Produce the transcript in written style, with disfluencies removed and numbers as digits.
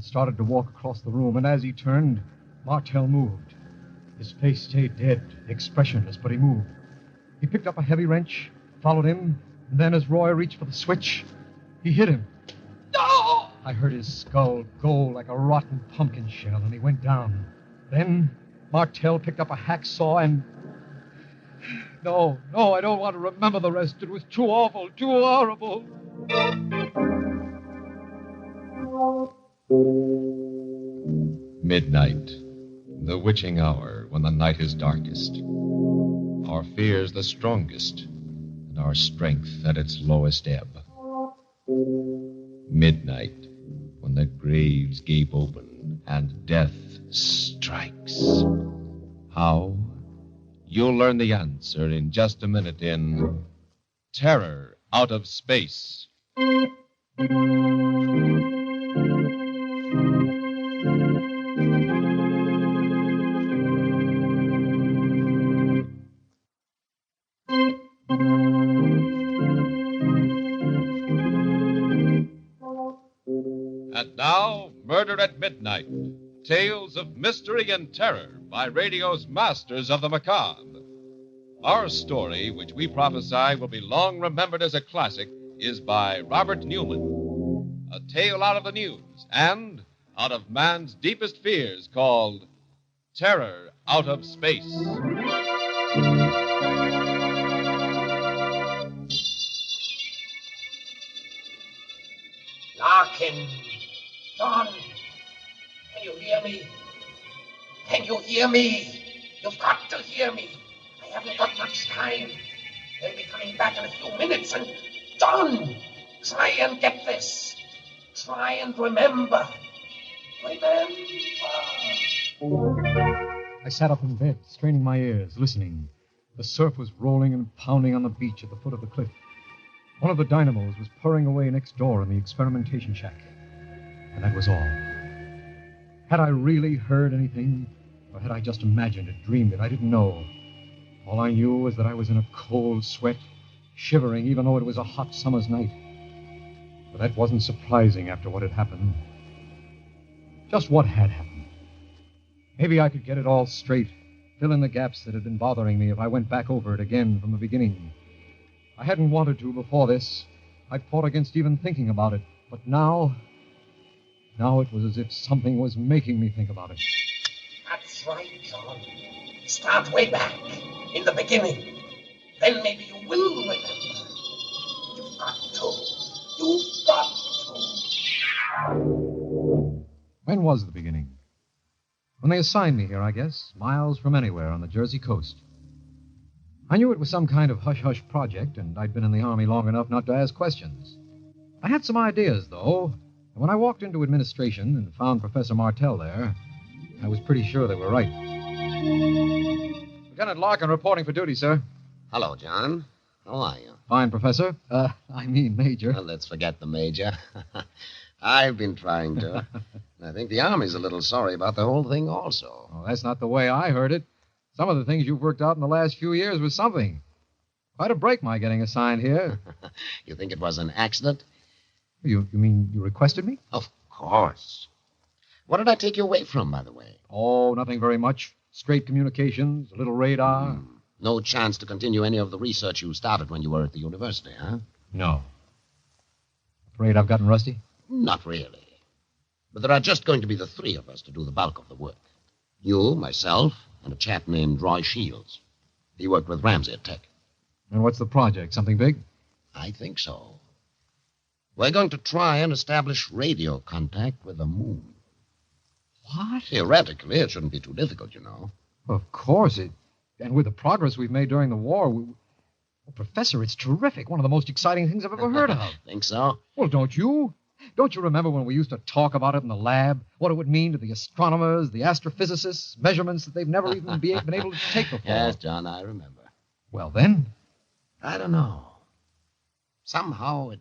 Started to walk across the room, and as he turned, Martell moved. His face stayed dead, expressionless, but he moved. He picked up a heavy wrench, followed him, and then as Roy reached for the switch, he hit him. No! I heard his skull go like a rotten pumpkin shell, and he went down. Then Martell picked up a hacksaw and... No, I don't want to remember the rest. It was too awful, too horrible. Midnight, the witching hour when the night is darkest, our fears the strongest, and our strength at its lowest ebb. Midnight, when the graves gape open and death strikes. How? You'll learn the answer in just a minute in Terror Out of Space. And now, Murder at Midnight, Tales of Mystery and Terror by radio's masters of the macabre. Our story, which we prophesy will be long remembered as a classic, is by Robert Newman. A tale out of the news and out of man's deepest fears called Terror Out of Space. Larkin, Don, can you hear me? Can you hear me? You've got to hear me. I haven't got much time. They'll be coming back in a few minutes, and Don, try and get this. Try and remember. Remember. I sat up in bed, straining my ears, listening. The surf was rolling and pounding on the beach at the foot of the cliff. One of the dynamos was purring away next door in the experimentation shack. And that was all. Had I really heard anything, or had I just imagined it, dreamed it? I didn't know. All I knew was that I was in a cold sweat, shivering even though it was a hot summer's night. But that wasn't surprising after what had happened. Just what had happened. Maybe I could get it all straight, fill in the gaps that had been bothering me if I went back over it again from the beginning. I hadn't wanted to before this. I'd fought against even thinking about it. But now it was as if something was making me think about it. That's right, John. Start way back, in the beginning. Then maybe you will remember. You've got to. You've got to. When was the beginning? When they assigned me here, I guess, miles from anywhere on the Jersey coast. I knew it was some kind of hush-hush project, and I'd been in the Army long enough not to ask questions. I had some ideas, though, and when I walked into administration and found Professor Martell there, I was pretty sure they were right. Lieutenant Larkin reporting for duty, sir. Hello, John. How are you? Fine, Professor. Major. Well, let's forget the Major. I've been trying to. I think the Army's a little sorry about the whole thing also. Oh, that's not the way I heard it. Some of the things you've worked out in the last few years was something. Quite a break, my getting assigned here. You think it was an accident? You mean you requested me? Of course. What did I take you away from, by the way? Oh, nothing very much. Straight communications, a little radar. No chance to continue any of the research you started when you were at the university, huh? No. Afraid I've gotten rusty? Not really. But there are just going to be the three of us to do the bulk of the work. You, myself, and a chap named Roy Shields. He worked with Ramsey at Tech. And what's the project? Something big? I think so. We're going to try and establish radio contact with the moon. What? Theoretically, it shouldn't be too difficult, you know. Of course. And with the progress we've made during the war, Well, Professor, it's terrific. One of the most exciting things I've ever heard of. Think so? Well, don't you? Don't you remember when we used to talk about it in the lab? What it would mean to the astronomers, the astrophysicists, measurements that they've never even been able to take before. Yes, John, I remember. Well, then? I don't know. Somehow it